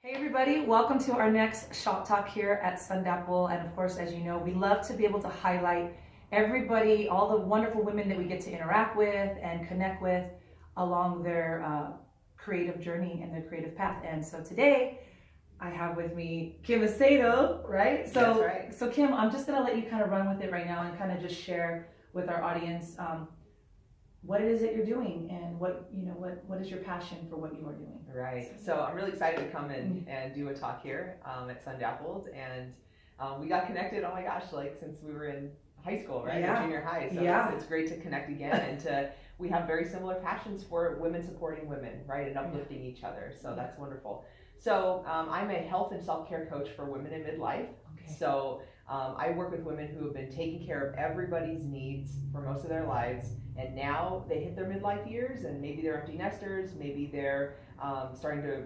Hey everybody, welcome to our next Shop Talk here at Sundappled. And of course, as you know, we love to be able to highlight everybody, all the wonderful women that we get to interact with and connect with along their creative journey and their creative path. And so today, I have with me Kim Acedo, right? So, That's right. So Kim, I'm just gonna let you kind of run with it right now and kind of just share with our audience what it is that you're doing and what is your passion for what you are doing. Right. So I'm really excited to come in and do a talk here at Sundappled, and we got connected. Oh my gosh, like since we were in high school, right? Yeah. Or junior high. So Yeah. it's great to connect again, and we have very similar passions for women supporting women, right, and uplifting each other. So that's wonderful. So I'm a health and self-care coach for women in midlife. Okay. So I work with women who have been taking care of everybody's needs for most of their lives, and now they hit their midlife years, and maybe they're empty nesters, maybe they're starting to,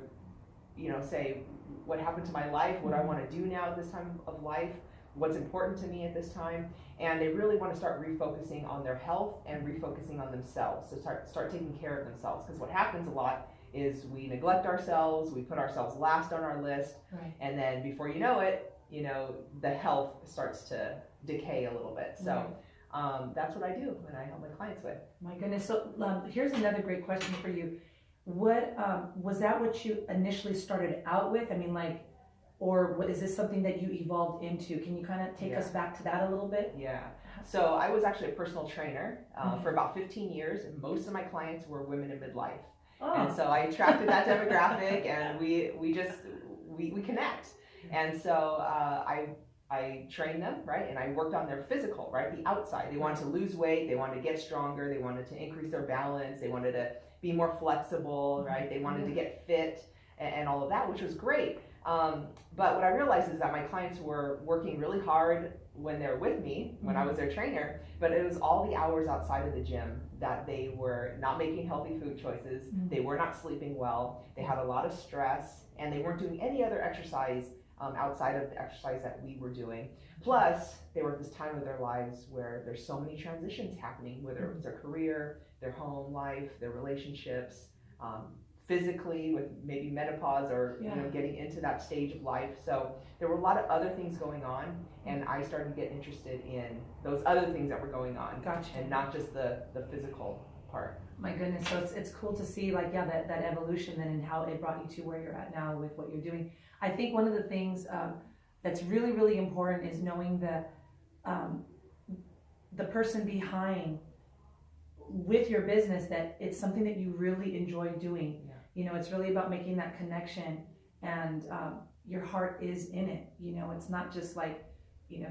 say, what happened to my life, what I want to do now at this time of life, what's important to me at this time, and they really want to start refocusing on their health and refocusing on themselves, so start taking care of themselves, because what happens a lot is we neglect ourselves, we put ourselves last on our list, Right. and then before you know it, the health starts to decay a little bit. So that's what I do and I help my clients with. My goodness. So here's another great question for you. What was that what you initially started out with? I mean, or is this something that you evolved into? Can you kind of take us back to that a little bit? Yeah. So I was actually a personal trainer for about 15 years, and most of my clients were women in midlife. Oh. And so I attracted that demographic, and we connect. And so I trained them, right? And I worked on their physical, right? The outside. They wanted to lose weight. They wanted to get stronger. They wanted to increase their balance. They wanted to be more flexible, right? They wanted to get fit and all of that, which was great. But what I realized is that my clients were working really hard when they're with me, when I was their trainer, but it was all the hours outside of the gym that they were not making healthy food choices. They were not sleeping well. They had a lot of stress, and they weren't doing any other exercise outside of the exercise that we were doing. Plus, they were at this time of their lives where there's so many transitions happening, whether it was their career, their home life, their relationships, physically with maybe menopause or getting into that stage of life. So there were a lot of other things going on, and I started to get interested in those other things that were going on. Gotcha. And not just the physical part. My goodness. So it's cool to see that evolution then and how it brought you to where you're at now with what you're doing. I think one of the things that's really, really important is knowing that the person behind with your business, that it's something that you really enjoy doing. Yeah. It's really about making that connection, and your heart is in it. It's not just like,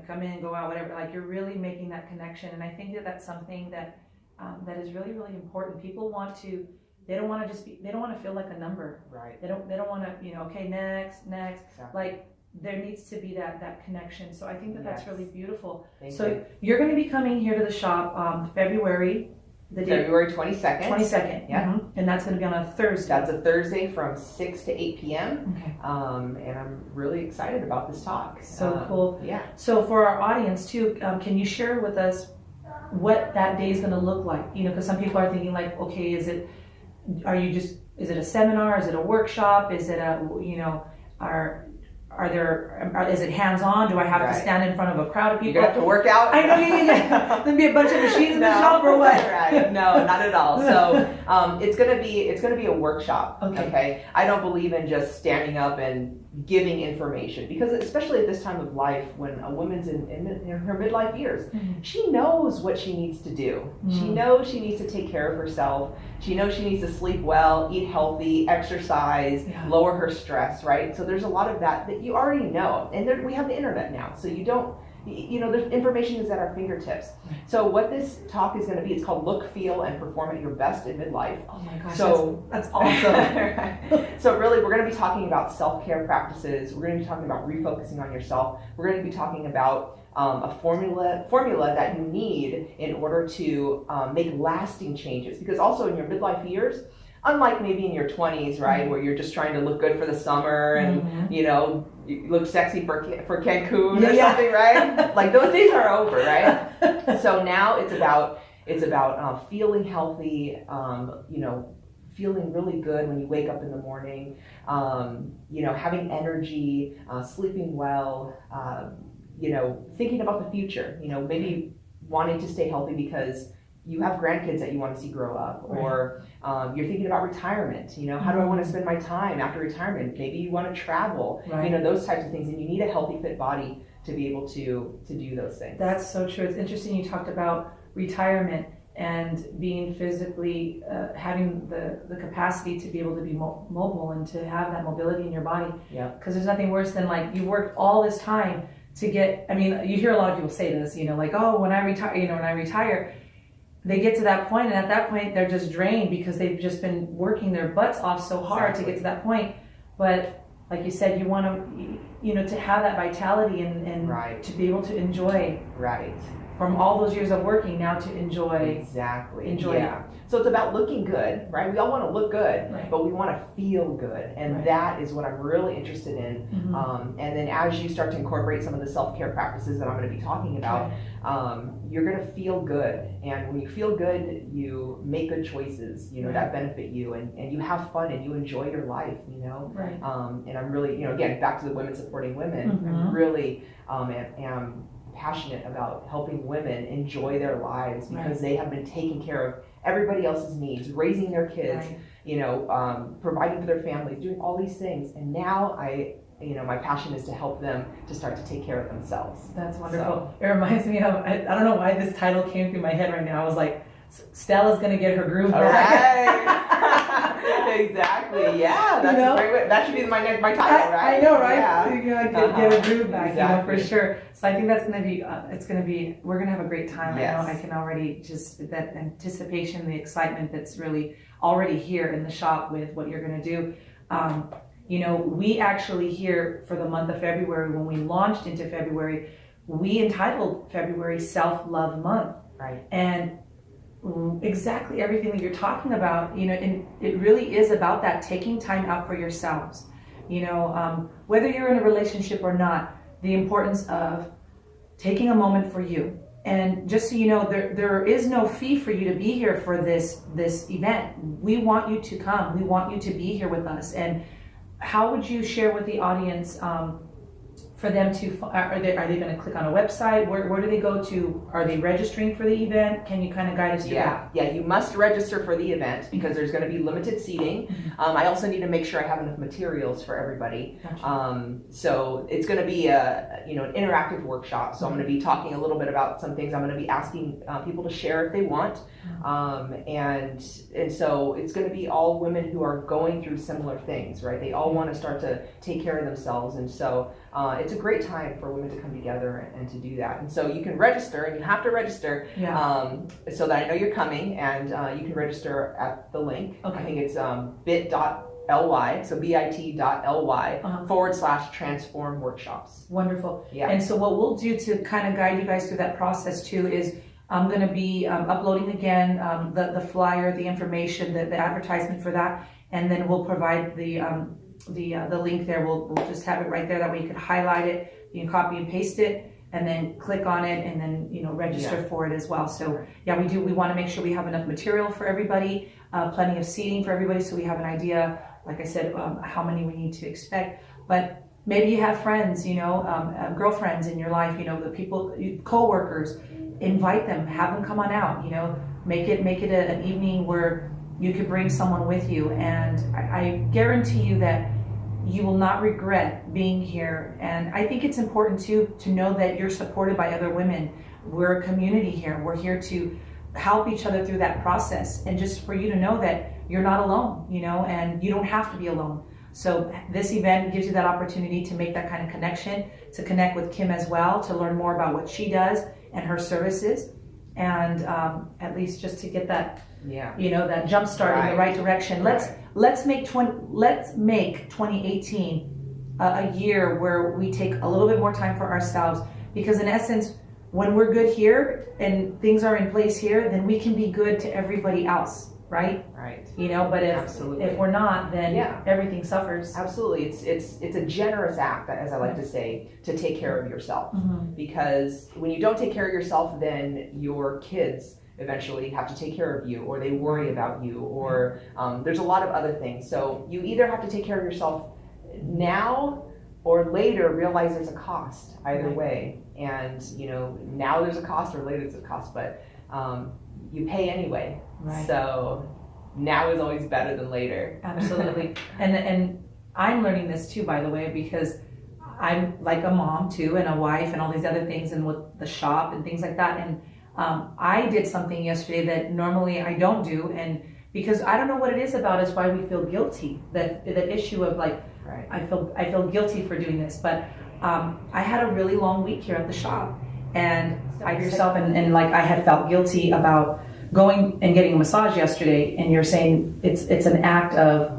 come in, go out, whatever. Like, you're really making that connection. And I think that that's something that that is really, really important. People they don't want to feel like a number. Right. They don't want to, okay, next. Exactly. Like, there needs to be that connection. So I think that that's really beautiful. Thank so you. You're going to be coming here to the shop February 22nd. 22nd. Yeah. Mm-hmm. And that's going to be on a Thursday. That's a Thursday from 6 to 8 p.m. Okay. And I'm really excited about this talk. So cool. Yeah. So for our audience too, can you share with us what that day is going to look like? Because some people are thinking like, okay, is it a seminar? Is it a workshop? Is it is it hands-on? Do I have to stand in front of a crowd of people? You're going to have to work out? I know, yeah. There'll be a bunch of machines in the shop or what? Right. No, not at all. So it's going to be a workshop. Okay. I don't believe in just standing up and giving information, because especially at this time of life, when a woman's in her midlife years, she knows what she needs to do. She knows she needs to take care of herself. She knows she needs to sleep well, eat healthy, exercise, lower her stress, right? So there's a lot of that you already know. And we have the internet now, so you don't, there's information is at our fingertips. So what this talk is going to be, it's called Look, Feel, and Perform at Your Best in Midlife. Oh my gosh, so that's awesome. So really, we're going to be talking about self-care practices. We're going to be talking about refocusing on yourself. We're going to be talking about a formula that you need in order to make lasting changes. Because also in your midlife years, unlike maybe in your 20s, right, where you're just trying to look good for the summer and you look sexy for Cancun or something, right? Like, those days are over, right? So now it's about feeling healthy, feeling really good when you wake up in the morning, you know, having energy, sleeping well, you know, thinking about the future, you know, maybe wanting to stay healthy because you have grandkids that you want to see grow up, or you're thinking about retirement, you know, how do I want to spend my time after retirement? Maybe you want to travel, you know, those types of things, and you need a healthy, fit body to be able to do those things. That's so true. It's interesting you talked about retirement and being physically, having the capacity to be able to be mobile and to have that mobility in your body. Yeah. Because there's nothing worse than like you worked all this time to get, I mean, you hear a lot of people say this, you know, like, oh, when I retire, they get to that point, and at that point they're just drained because they've just been working their butts off so hard to get to that point. But like you said, you want to, you know, to have that vitality and to be able to enjoy from all those years of working now to enjoy. Yeah. So it's about looking good, right? We all want to look good, but we want to feel good. And that is what I'm really interested in. And then as you start to incorporate some of the self-care practices that I'm going to be talking about, you're going to feel good. And when you feel good, you make good choices, you know, that benefit you, and you have fun and you enjoy your life, you know. And I'm really, you know, again, back to the women supporting women, I'm really am passionate about helping women enjoy their lives because they have been taking care of everybody else's needs, raising their kids, you know, providing for their families, doing all these things. And now you know, my passion is to help them to start to take care of themselves. That's wonderful. It reminds me of, I don't know why this title came through my head right now. I was like, Stella's going to get her groove back. Exactly. Yeah. That's a great way. That should be my title, right? I know, right? Yeah. Get a groove back, you know, for sure. So I think that's going to be, we're going to have a great time. I know I can already just, that anticipation, the excitement that's really already here in the shop with what you're going to do. You know, we actually here for the month of February, when we launched into February, we entitled February Self-Love Month. And exactly everything that you're talking about, you know, and it really is about that taking time out for yourselves. You know, whether you're in a relationship or not, the importance of taking a moment for you. And just so you know, there is no fee for you to be here for this event. We want you to come. We want you to be here with us. And how would you share with the audience for them to, are they going to click on a website? Where do they go to? Are they registering for the event? Can you kind of guide us through that? Yeah, you must register for the event because there's going to be limited seating. I also need to make sure I have enough materials for everybody. So it's going to be an interactive workshop. So I'm going to be talking a little bit about some things. I'm going to be asking people to share if they want. And so it's going to be all women who are going through similar things, right? They all want to start to take care of themselves. And so it's a great time for women to come together and to do that. And so you can register, and you have to register so that I know you're coming, and you can register at the link. I think it's bit.ly, so bit.ly /transform workshops. Wonderful. And so what we'll do to kind of guide you guys through that process too is I'm going to be uploading again the flyer, the information, the advertisement for that, and then we'll provide the link there. We'll just have it right there. That way you can highlight it, you can copy and paste it, and then click on it, and then register for it as well. So we want to make sure we have enough material for everybody, plenty of seating for everybody, so we have an idea, like I said, how many we need to expect. But maybe you have friends, girlfriends in your life, the people, co-workers. Invite them, have them come on out, make it an evening where you could bring someone with you, and I guarantee you that you will not regret being here. And I think it's important too to know that you're supported by other women. We're a community here. We're here to help each other through that process, and just for you to know that you're not alone, and you don't have to be alone. So this event gives you that opportunity to make that kind of connection, to connect with Kim as well, to learn more about what she does and her services, and at least just to get that, that jump start in the right direction. Let's make 2018 a year where we take a little bit more time for ourselves, because in essence, when we're good here and things are in place here, then we can be good to everybody else, right? But if we're not, then everything suffers. Absolutely. It's a generous act, as I like to say, to take care of yourself. Because when you don't take care of yourself, then your kids eventually have to take care of you, or they worry about you, or there's a lot of other things. So you either have to take care of yourself now or later realize there's a cost either way. And now there's a cost or later there's a cost, but you pay anyway. Right. So now is always better than later. Absolutely. And I'm learning this too, by the way, because I'm like a mom too, and a wife, and all these other things, and with the shop and things like that. And I did something yesterday that normally I don't do, and because I don't know what it is about us, why we feel guilty. That issue of like, right. I feel guilty for doing this, but I had a really long week here at the shop, and and like I had felt guilty about going and getting a massage yesterday, and you're saying it's an act of